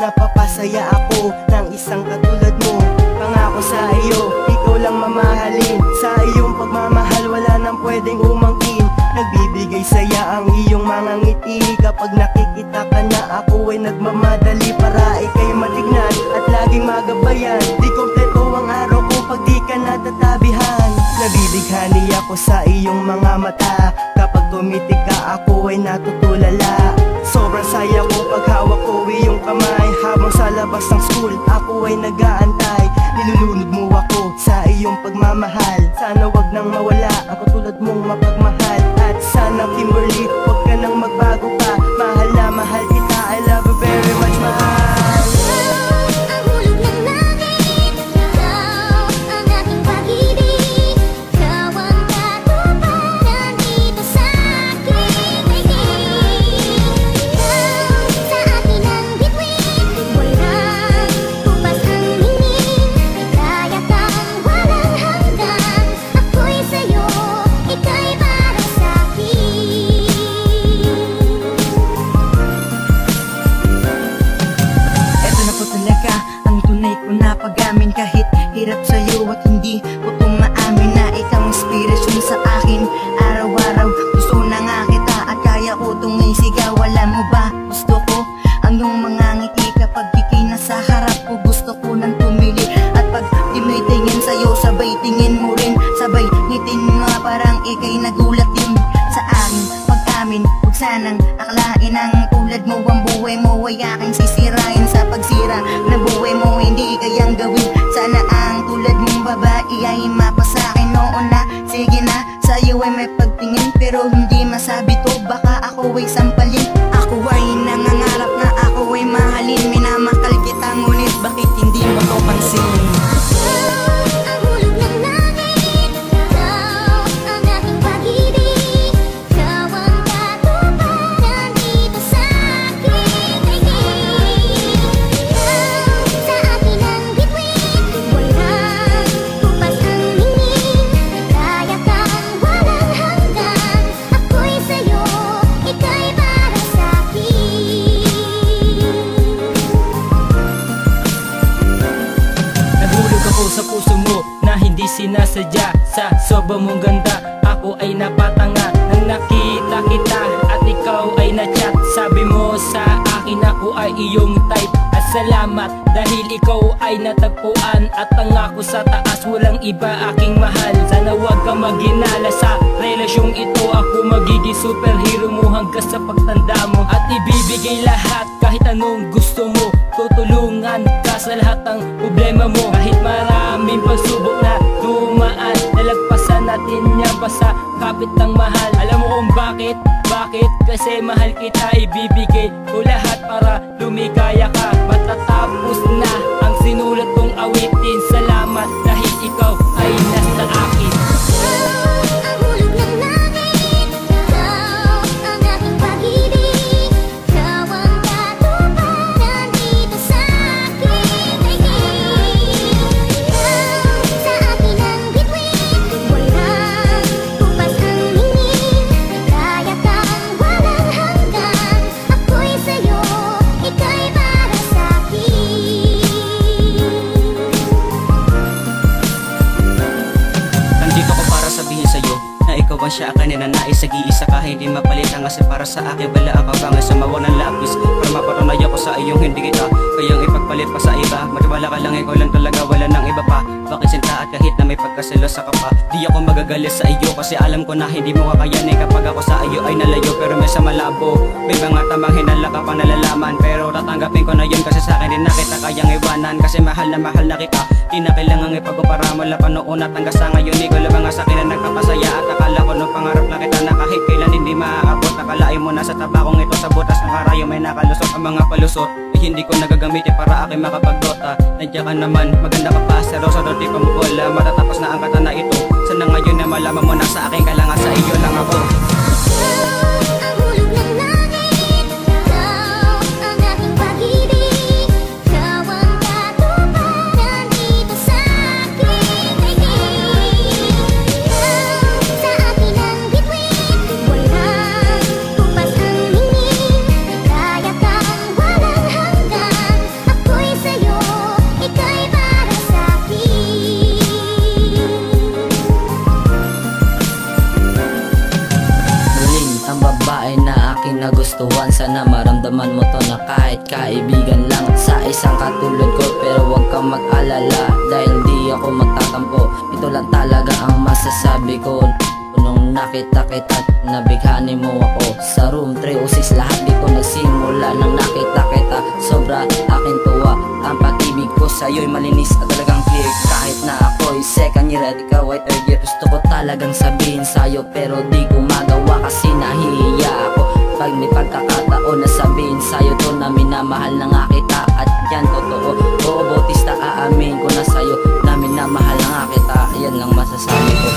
Napapasaya ako ng isang katulad mo. Pangako sa iyo, ikaw lang mamahalin. Sa iyong pagmamahal wala nang pwedeng umangkin. Nagbibigay saya ang iyong mga ngiti. Kapag nakikita ka na ako ay nagmamadali para ika'y matignan at laging magabayan. Di kompleto ang araw ko pag di ka natatabihan. Nabibighani ako sa iyong mga mata. Kapag tumitig ka ako ay natutulala. Sobrang saya ko pag hawak ko iyong kamay. Habang sa labas ng school ako ay nag-aantay. Nilulunod mo ako sa iyong pagmamahal. Sana wag nang mawala ang katulad mong mapagmahal. At sana Kimberly, wag ka nang magbago pa. Mahal na mahal kita, I love you very much, mahal. Napagamin kahit hirap sa'yo at hindi ko tumaamin na ikaw inspirasyon sa akin. Araw-araw gusto na nga kita at kaya ko itong isigaw. Alam mo ba, gusto ko ang iyong mga ngiti kapag ika'y nasa harap ko. Gusto ko nang tumili at pag tinitingin sa'yo sabay tingin mo rin. Sabay ngitin mo nga parang ika'y nagulat din sa akin. Pag-amin, huwag sanang akalain ang tulad mo ang buhay mo ay aking sisirain. Sa pagsira na buhay mo hindi kayang gawin. Sana ang tulad mong babae ay mapasakin. Oo na, sige na, sa'yo ay may pagtingin pero hindi masabi to, baka ako ay sampalin. Ako ay nangangarap na ako ay mahalin. Minamakal kita ngunit bakit hindi mo to pansin? Sa puso mo na hindi sinasadya. Sa sobrang mong ganda ako ay napatanga. Nang nakita kita at ikaw ay na-chat, sabi mo sa akin ako ay iyong type. At salamat dahil ikaw ay natagpuan. At ang ako sa taas walang iba aking mahal. Sana wag kang maghinala sa relasyong ito. Ako magiging superhero mo hanggang sa pagtanda mo. At ibibigay lahat kahit anong gusto mo. Tutulungan ka sa lahat ng problema mo. Kahit maraming pagsubok na dumaan, nalagpasan natin yan basta kapit ng mahal. Alam mo kung bakit? Bakit? Kasi mahal kita, ibibigay ko lahat para lumikaya ka. Matatapos na ang sinulat kong awitin. Salamat dahil ikaw ay nasa akin. Siya akin na nais nag-iisa ka, hindi mapalitan. Kasi para sa akin wala ang pabangay sa mawang ng lapis. Para mapatunay ako sa iyong hindi kita kayang ipagpalit pa sa iba. Matiwala ka lang, ikaw lang talaga, wala nang iba pa. Bakit sinta at kahit na may pagkaselosa ka pa, di ako magagalit sa iyo kasi alam ko na hindi mo kakayanin. Kapag ako sa iyo ay nalayo pero may sa malabo. May mga tamang hinala ka pang nalalaman, pero tatanggapin ko na yun kasi sa akin din na kita kayang iwanan. Kasi mahal na kita, di na kailangang ipagkumpara mula pa noon at hanggang sa ngayon. Ikaw lang nga sa akin na nagpapasaya at akala ko nung pangarap lang kita na kahit kailan hindi maaabot. Akalain mo na sa tabakong ito. Sa butas ng karayo may nakalusot. Ang mga palusot ay hindi ko nagagamitin para aking makapagdota. Nandiyan ka naman, maganda ka pa, seroso doon di pa mo bola. Matatapos na ang kata na ito. Sana ngayon na malaman mo na sa akin kailangan sa iyo lang ako. Nagustuhan, sana maramdaman mo to na kahit kaibigan lang sa isang katulad ko. Pero huwag kang mag-alala dahil di ako magtatampo. Ito lang talaga ang masasabi ko. Nung nakita kita, nabighani mo ako. Sa room 306 lahat dito nagsimula. Nang nakita kita, sobra aking tuwa. Ang pag-ibig ko sa'yo'y malinis at talagang clear. Kahit na ako'y second year at ikaw ay third year. Gusto ko talagang sabihin sa'yo pero di ko magawa kasi nahihiya ako. Pag may pagkakataon na sabihin sa'yo to na minamahal na nga kita. At yan totoo, oo Bautista, aamin ko na sa'yo na minamahal na nga kita. Yan lang masasabi ko.